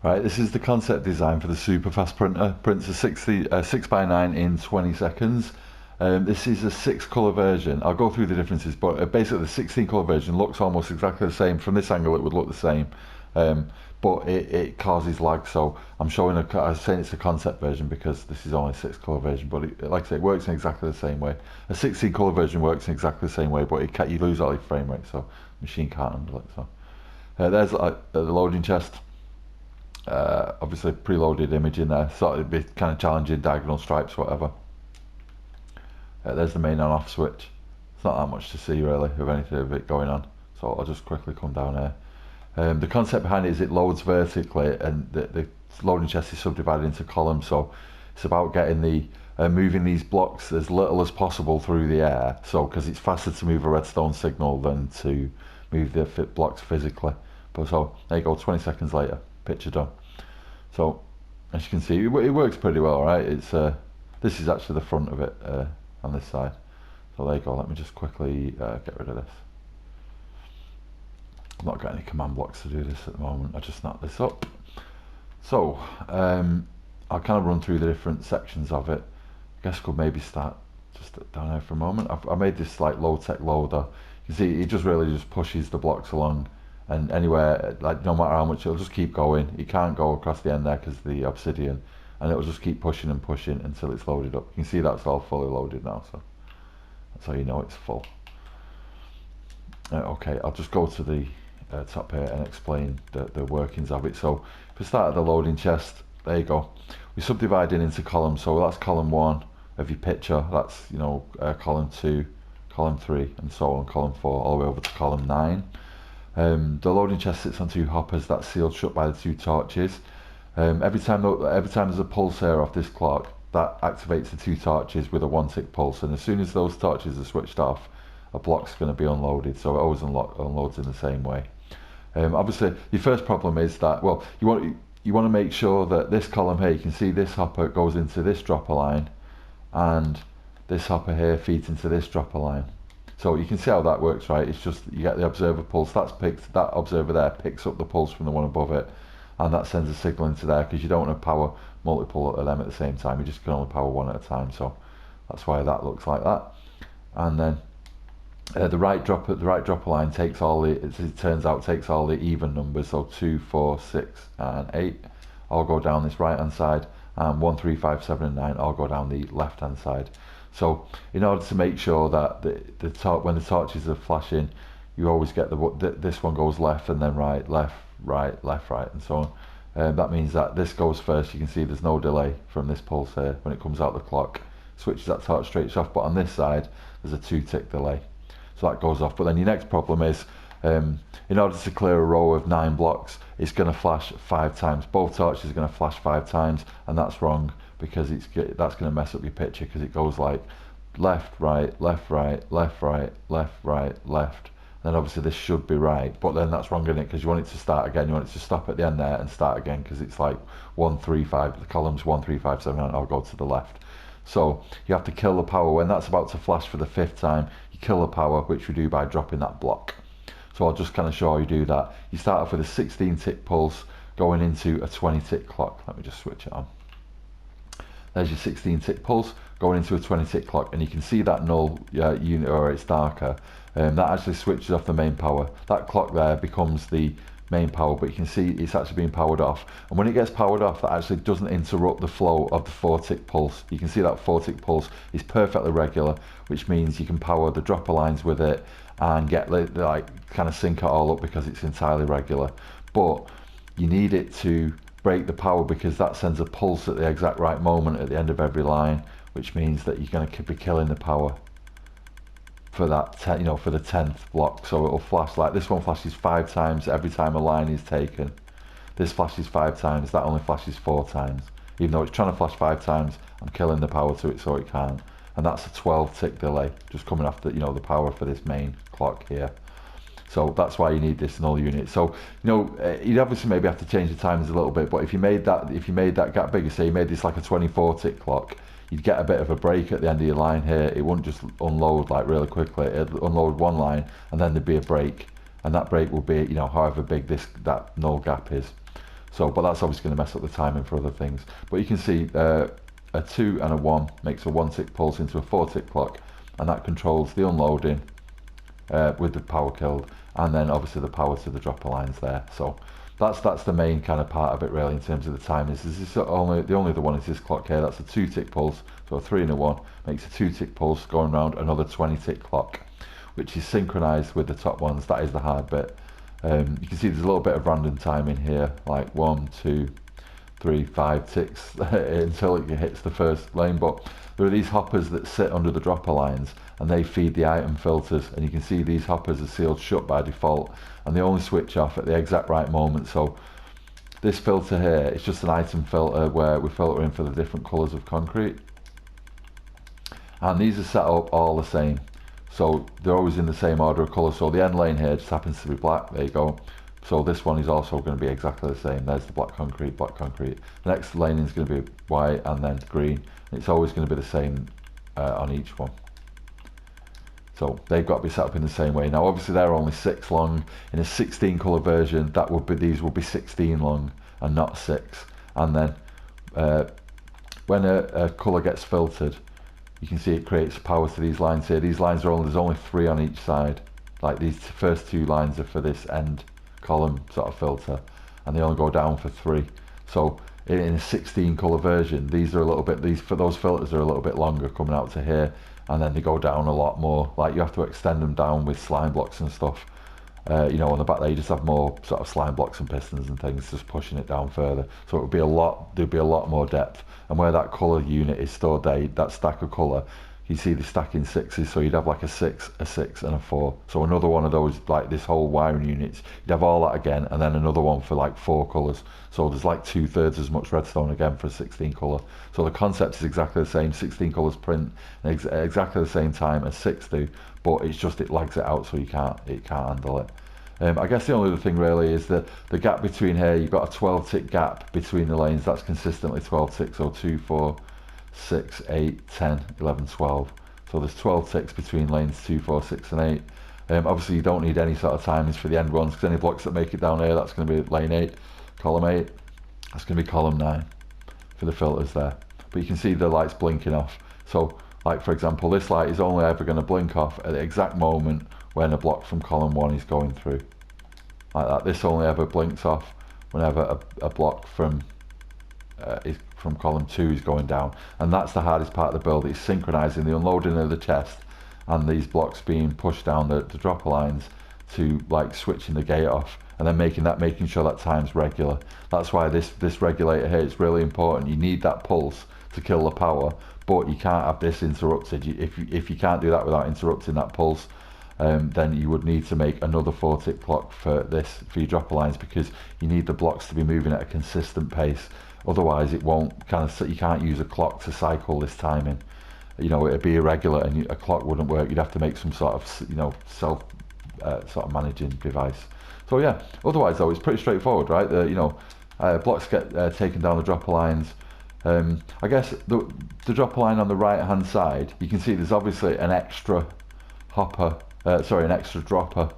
Right, this is the concept design for the super fast printer. Prints a 6x9 in 20 seconds. This is a 6 colour version. I'll go through the differences, but basically the 16 colour version looks almost exactly the same. From this angle it would look the same, but it causes lag, so I'm saying it's a concept version because this is only a 6 colour version, but like I say, it works in exactly the same way. A 16 colour version works in exactly the same way, but you lose all your frame rate, so the machine can't handle it. So there's the loading chest. Obviously preloaded image in there, so it'd be kind of challenging, diagonal stripes, whatever. There's the main on-off switch. It's not that much to see really of anything of it going on, so I'll just quickly come down here. The concept behind it is it loads vertically, and the loading chest is subdivided into columns, so it's about getting moving these blocks as little as possible through the air, so because it's faster to move a redstone signal than to move the blocks physically. But so there you go, 20 seconds later, picture done. So as you can see, it works pretty well, right? This is actually the front of it on this side. So there you go. Let me just quickly get rid of this. I've not got any command blocks to do this at the moment. I just snap this up. So I'll kind of run through the different sections of it. I guess I could maybe start just down here for a moment. I made this like low-tech loader. You can see it just really just pushes the blocks along, and anywhere, like no matter how much, it'll just keep going. You can't go across the end there because of the obsidian, and it'll just keep pushing and pushing until it's loaded up. You can see that's all fully loaded now, so that's how you know it's full. Okay, I'll just go to the top here and explain the workings of it. So if we start at the loading chest, there you go. We subdivide it into columns, so that's column 1 of your picture, that's column 2, column 3, and so on, column 4, all the way over to column 9. The loading chest sits on 2 hoppers that's sealed shut by the 2 torches. Every time there's a pulse here off this clock, that activates the 2 torches with a 1-tick pulse, and as soon as those torches are switched off, a block's going to be unloaded, so it always unloads in the same way. Obviously, your first problem is that, well, you want to make sure that this column here, you can see this hopper goes into this dropper line, and this hopper here feeds into this dropper line. So you can see how that works, right? It's just you get the observer pulse, that observer there picks up the pulse from the one above it, and that sends a signal into there, because you don't want to power multiple of them at the same time. You just can only power one at a time, so that's why that looks like that. And then the right dropper line takes all takes all the even numbers, so 2, 4, 6, and 8 all go down this right hand side, and 1, 3, 5, 7, and 9 all go down the left hand side. So in order to make sure that when the torches are flashing, you always get this one goes left and then right, left, right, left, right, and so on. That means that this goes first. You can see there's no delay from this pulse here. When it comes out the clock, switches that torch straight off, but on this side there's a 2-tick delay, so that goes off. But then your next problem is, in order to clear a row of 9 blocks, it's going to flash 5 times. Both torches are going to flash 5 times, and that's wrong, because that's going to mess up your picture, because it goes like left, right, left, right, left, right, left, right, left. Then obviously this should be right, but then that's wrong, isn't it? Because you want it to start again. You want it to stop at the end there and start again, because it's like 1, 3, 5. The columns 1, 3, 5, 7, 9 all go to the left. So you have to kill the power when that's about to flash for the 5th time. You kill the power, which we do by dropping that block. So I'll just kind of show how you do that. You start off with a 16-tick pulse going into a 20-tick clock. Let me just switch it on. There's your 16-tick pulse going into a 20-tick clock, and you can see that null unit, or it's darker. That actually switches off the main power. That clock there becomes the main power, but you can see it's actually being powered off. And when it gets powered off, that actually doesn't interrupt the flow of the 4-tick pulse. You can see that 4-tick pulse is perfectly regular, which means you can power the dropper lines with it and get like kind of sync it all up, because it's entirely regular. But you need it to break the power, because that sends a pulse at the exact right moment at the end of every line, which means that you're going to be killing the power for that for the 10th block. So it'll flash, like this one flashes 5 times every time a line is taken. This flashes 5 times, that only flashes 4 times. Even though it's trying to flash 5 times, I'm killing the power to it so it can't. And that's a 12-tick delay, just coming after the power for this main clock here. So that's why you need this null unit. So you'd obviously maybe have to change the timers a little bit, but if you made that gap bigger, say you made this like a 24-tick clock, you'd get a bit of a break at the end of your line here. It wouldn't just unload like really quickly. It'd unload one line, and then there'd be a break, and that break will be however big that null gap is. So, but that's obviously going to mess up the timing for other things. But you can see a 2 and a 1 makes a 1 tick pulse into a 4 tick clock, and that controls the unloading with the power killed, and then obviously the power to the dropper lines there. So that's the main kind of part of it really in terms of the timing. This is the only other one is this clock here. That's a 2 tick pulse, so a 3 and a 1 makes a 2 tick pulse going around another 20 tick clock, which is synchronized with the top ones. That is the hard bit. You can see there's a little bit of random timing here, like 1, 2, 3, 5 ticks until it hits the first lane. But there are these hoppers that sit under the dropper lines, and they feed the item filters, and you can see these hoppers are sealed shut by default, and they only switch off at the exact right moment. So this filter here is just an item filter where we're filtering for the different colors of concrete, and these are set up all the same, so they're always in the same order of color. So the end lane here just happens to be black. There you go. So this one is also going to be exactly the same. There's the black concrete, black concrete. The next lane is going to be white and then green. It's always going to be the same on each one. So they've got to be set up in the same way. Now obviously they're only 6 long. In a 16 colour version, that would be, these would be 16 long and not 6. And then when a colour gets filtered, you can see it creates power to these lines here. These lines are only, there's only 3 on each side. Like these first 2 lines are for this end column sort of filter, and they only go down for 3. So in a 16 colour version, these are a little bit, these for those filters are a little bit longer coming out to here, and then they go down a lot more. Like you have to extend them down with slime blocks and stuff. You know, on the back there you just have more sort of slime blocks and pistons and things just pushing it down further. So it would be a lot, there'd be a lot more depth. And where that colour unit is stored there, that stack of colour, you see the stack in 6s, so you'd have like a 6, a 6 and a 4. So another one of those, like this whole wiring units, you'd have all that again, and then another one for like 4 colours. So there's like 2/3 as much redstone again for a 16 colour. So the concept is exactly the same. 16 colours print exactly the same time as 6 do, but it's just it lags it out, so it can't handle it. I guess the only other thing really is that the gap between here, you've got a 12 tick gap between the lanes. That's consistently 12 ticks, so 2, 4, 6, 8, 10, 11, 12. So there's 12 ticks between lanes 2, 4, 6 and 8. Obviously you don't need any sort of timings for the end ones, because any blocks that make it down here, that's going to be lane 8, column 8. That's going to be column 9 for the filters there. But you can see the lights blinking off. So like for example, this light is only ever going to blink off at the exact moment when a block from column 1 is going through. Like that. This only ever blinks off whenever a block from column 2 is going down, and that's the hardest part of the build. It's synchronizing the unloading of the chest and these blocks being pushed down the dropper lines to like switching the gate off, and then making sure that time's regular. That's why this regulator here is really important. You need that pulse to kill the power, but you can't have this interrupted. If you can't do that without interrupting that pulse, then you would need to make another 4 tick clock for your dropper lines, because you need the blocks to be moving at a consistent pace. Otherwise it won't you can't use a clock to cycle this timing. You know, it'd be irregular and a clock wouldn't work. You'd have to make some sort of, you know, self sort of managing device. So yeah, otherwise though it's pretty straightforward, right? Blocks get taken down the dropper lines. I guess the dropper line on the right hand side, you can see there's obviously an extra an extra dropper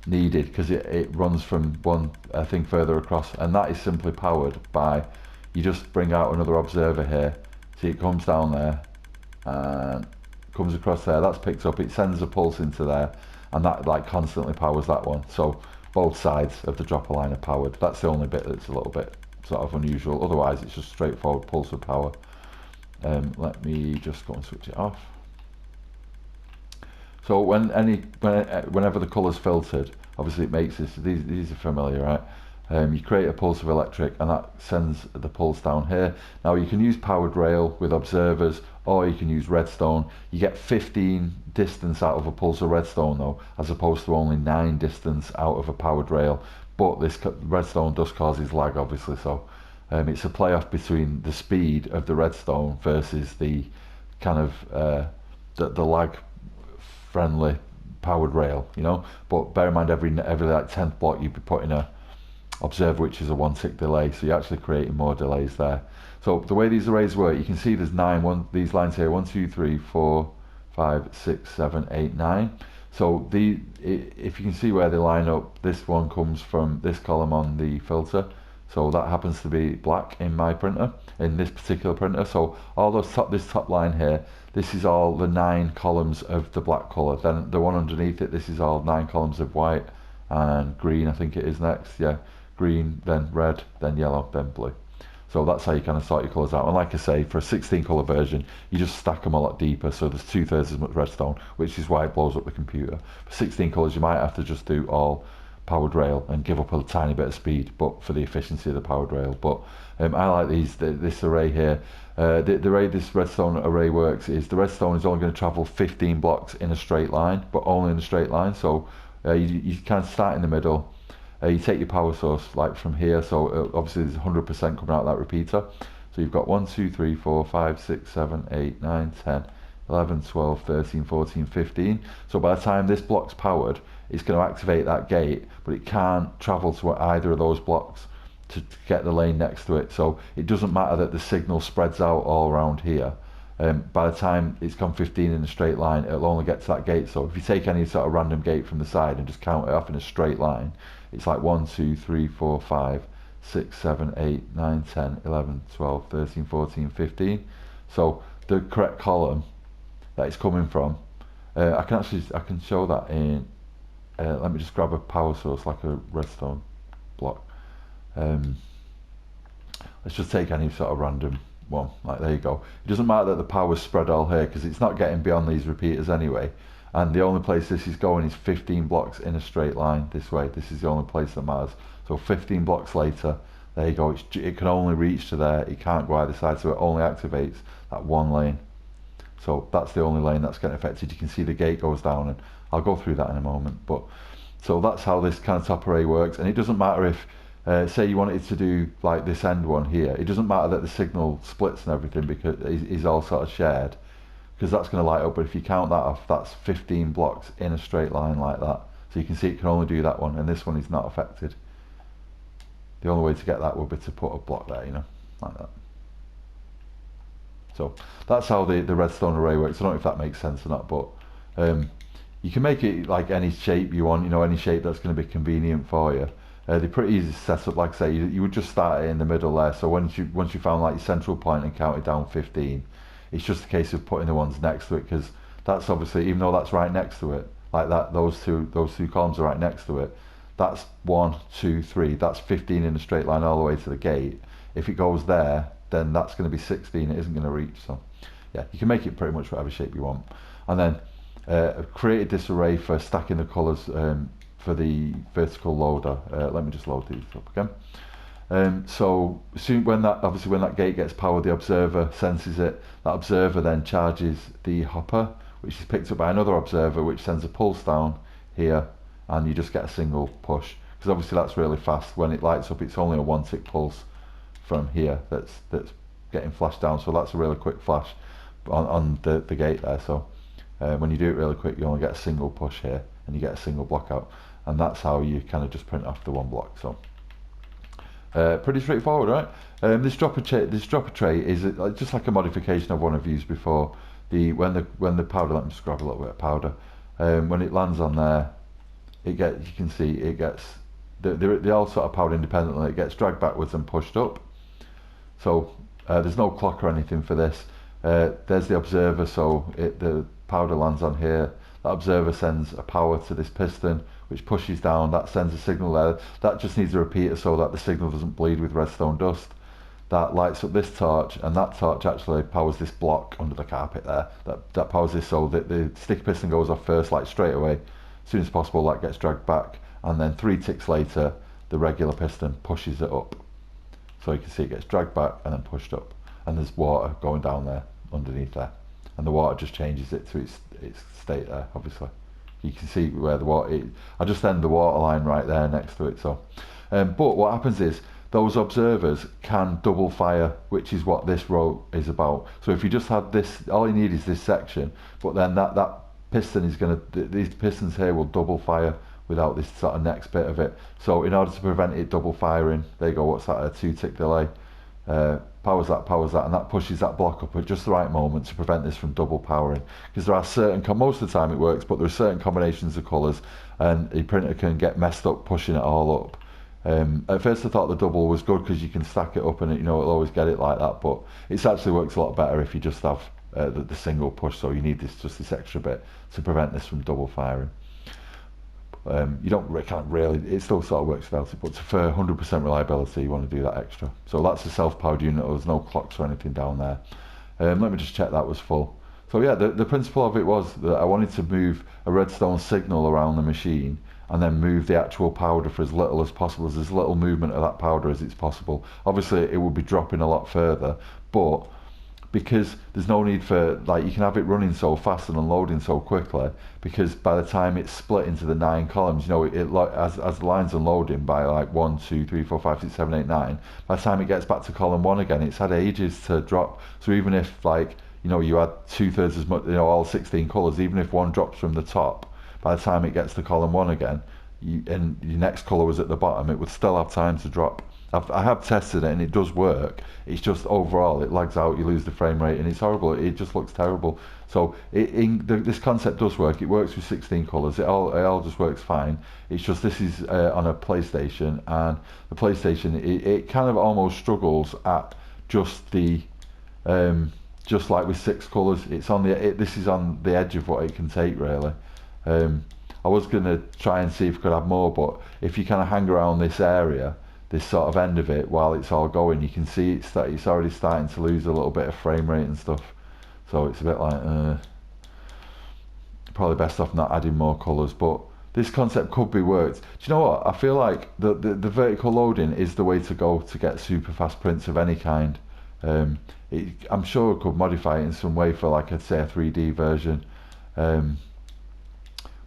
needed, because it runs from one thing further across, and that is simply powered by, you just bring out another observer here. See, it comes down there and comes across there, that's picked up, it sends a pulse into there, and that like constantly powers that one. So both sides of the dropper line are powered. That's the only bit that's a little bit sort of unusual. Otherwise it's just straightforward pulse of power. Let me just go and switch it off. So whenever the colour's filtered, obviously it makes this, these are familiar, right? You create a pulse of electric, and that sends the pulse down here. Now you can use powered rail with observers, or you can use redstone. You get 15 distance out of a pulse of redstone though, as opposed to only 9 distance out of a powered rail. But this redstone does causes lag, obviously, so it's a play-off between the speed of the redstone versus the kind of the lag friendly powered rail, you know. But bear in mind, every like 10th block you'd be putting a observer, which is a 1 tick delay, so you're actually creating more delays there. So the way these arrays work, you can see there's these lines here, 1, 2, 3, 4, 5, 6, 7, 8, 9. So if you can see where they line up, this one comes from this column on the filter, So that happens to be black in my printer, in this particular printer. So all those this top line here, this is all the 9 columns of the black colour. Then the one underneath it, this is all 9 columns of white and green, I think it is next. Yeah, green, then red, then yellow, then blue. So that's how you kind of sort your colours out. And like I say, for a 16 colour version, you just stack them a lot deeper, so there's 2/3 as much redstone, which is why it blows up the computer. For 16 colours, you might have to just do all powered rail and give up a tiny bit of speed, but for the efficiency of the powered rail. But I like this array here. The way this redstone array works is the redstone is only going to travel 15 blocks in a straight line, but only in a straight line. So you can start in the middle. You take your power source like from here, so obviously there's 100% coming out of that repeater. So you've got 1, 2, 3, 4, 5, 6, 7, 8, 9, 10, 11, 12, 13, 14, 15. So by the time this block's powered, it's going to activate that gate, but it can't travel to either of those blocks to get the lane next to it. So it doesn't matter that the signal spreads out all around here. By the time it's gone 15 in a straight line, it'll only get to that gate. So if you take any sort of random gate from the side and just count it off in a straight line, it's like 1, 2, 3, 4, 5, 6, 7, 8, 9, 10, 11, 12, 13, 14, 15. So the correct column that it's coming from, I can show that in, let me just grab a power source like a redstone block. Let's just take any sort of random one, like there you go. It doesn't matter that the power's spread all here because it's not getting beyond these repeaters anyway, and the only place this is going is 15 blocks in a straight line this way. This is the only place that matters. So 15 blocks later, there you go, it can only reach to there, it can't go either side, so it only activates that one lane. So that's the only lane that's getting affected. You can see the gate goes down, and I'll go through that in a moment. But so that's how this kind of top array works, and it doesn't matter if say you wanted to do like this end one here, it doesn't matter that the signal splits and everything because it's all sort of shared, because that's going to light up. But if you count that off, that's 15 blocks in a straight line like that. So you can see it can only do that one, and this one is not affected. The only way to get that would be to put a block there, you know, like that. So that's how the redstone array works. I don't know if that makes sense or not, but you can make it like any shape you want, you know, any shape that's going to be convenient for you. They're pretty easy to set up. Like I say, you would just start it in the middle there. So once you found like your central point and counted down 15, it's just a case of putting the ones next to it, because that's obviously, even though that's right next to it, like that, those two columns are right next to it. That's 1, 2, 3. That's 15 in a straight line all the way to the gate. If it goes there, then that's going to be 16. It isn't going to reach. So yeah, you can make it pretty much whatever shape you want. And then I've created this array for stacking the colours for the vertical loader. Let me just load these up again. So soon when that gate gets powered, the observer senses it. That observer then charges the hopper, which is picked up by another observer, which sends a pulse down here, and you just get a single push, because obviously that's really fast. When it lights up, it's only a 1 tick pulse from here that's getting flashed down, so that's a really quick flash on the gate there. So when you do it really quick, you only get a single push here, and you get a single block out, and that's how you kind of just print off the one block. So pretty straightforward, right? This dropper tray is just like a modification of one I've used before. When the powder, let me just grab a little bit of powder. When it lands on there, you can see it gets, they all sort of powered independently. It gets dragged backwards and pushed up. So there's no clock or anything for this. There's the observer, so the powder lands on here. That observer sends a power to this piston, which pushes down. That sends a signal there. That just needs a repeater so that the signal doesn't bleed with redstone dust. That lights up this torch, and that torch actually powers this block under the carpet there. That powers this, so that the sticky piston goes off first, like straight away. As soon as possible, that gets dragged back, and then 3 ticks later, the regular piston pushes it up. So you can see it gets dragged back and then pushed up, and there's water going down there underneath there, and the water just changes it to its state there. Obviously, you can see where the water. I just end the water line right there next to it. So, but what happens is those observers can double fire, which is what this row is about. So if you just had this, all you need is this section, but then that piston is going to, these pistons here will double fire without this sort of next bit of it. So in order to prevent it double firing, there you go, what's that, a 2 tick delay, powers that, and that pushes that block up at just the right moment to prevent this from double powering. Because there are certain, most of the time it works, but there are certain combinations of colours, and a printer can get messed up pushing it all up. At first I thought the double was good because you can stack it up and it'll always get it like that, but it actually works a lot better if you just have the single push, so you need just this extra bit to prevent this from double firing. You can't really, it still sort of works without it, but for 100% reliability you want to do that extra. So that's a self-powered unit, there's no clocks or anything down there. Let me just check that was full. So yeah, the principle of it was that I wanted to move a redstone signal around the machine and then move the actual powder for as little as possible, as little movement of that powder as it's possible. Obviously it would be dropping a lot further, but because there's no need for, like, you can have it running so fast and unloading so quickly, because by the time it's split into the 9 columns, as the line's unloading by like 1, 2, 3, 4, 5, 6, 7, 8, 9, by the time it gets back to column 1 again, it's had ages to drop. So even if, like, you had 2/3 as much, all 16 colours, even if one drops from the top, by the time it gets to column 1 again, and your next colour was at the bottom, it would still have time to drop. I have tested it and it does work. It's just overall it lags out, you lose the frame rate, and it's horrible. It just looks terrible. So this concept does work. It works with 16 colours. It all just works fine. It's just this is on a PlayStation, and the PlayStation it kind of almost struggles at just the just like with 6 colours. It's on this is on the edge of what it can take, really. I was gonna try and see if I could have more, but if you kind of hang around this area, this sort of end of it, while it's all going, you can see it's already starting to lose a little bit of frame rate and stuff. So it's a bit like probably best off not adding more colours, but this concept could be worked. Do you know what? I feel like the vertical loading is the way to go to get super fast prints of any kind. I'm sure I could modify it in some way for, like, I'd say a 3D version,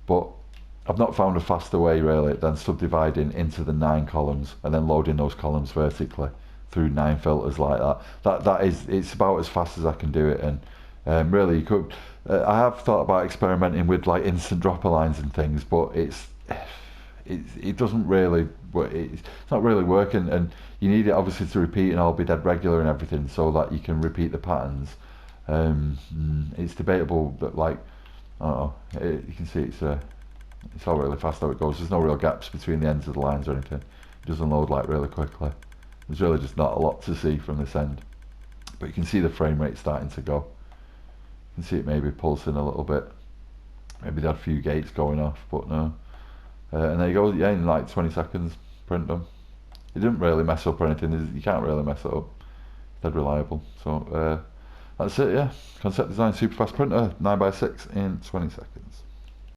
but I've not found a faster way really than subdividing into the 9 columns and then loading those columns vertically through 9 filters like that. It's about as fast as I can do it, and really you could. I have thought about experimenting with like instant dropper lines and things, but it doesn't really. It's not really working, and you need it obviously to repeat and all be dead regular and everything, so that you can repeat the patterns. It's debatable, but like I don't know. You can see it's all really fast how it goes. There's no real gaps between the ends of the lines or anything. It does unload like really quickly. There's really just not a lot to see from this end, but you can see the frame rate starting to go. You can see it maybe pulsing a little bit. Maybe they had a few gates going off, but no. And there you go. Yeah, in like 20 seconds, print them. It didn't really mess up or anything. You can't really mess it up. Dead reliable. So that's it. Yeah, concept design super fast printer, 9x6 in 20 seconds.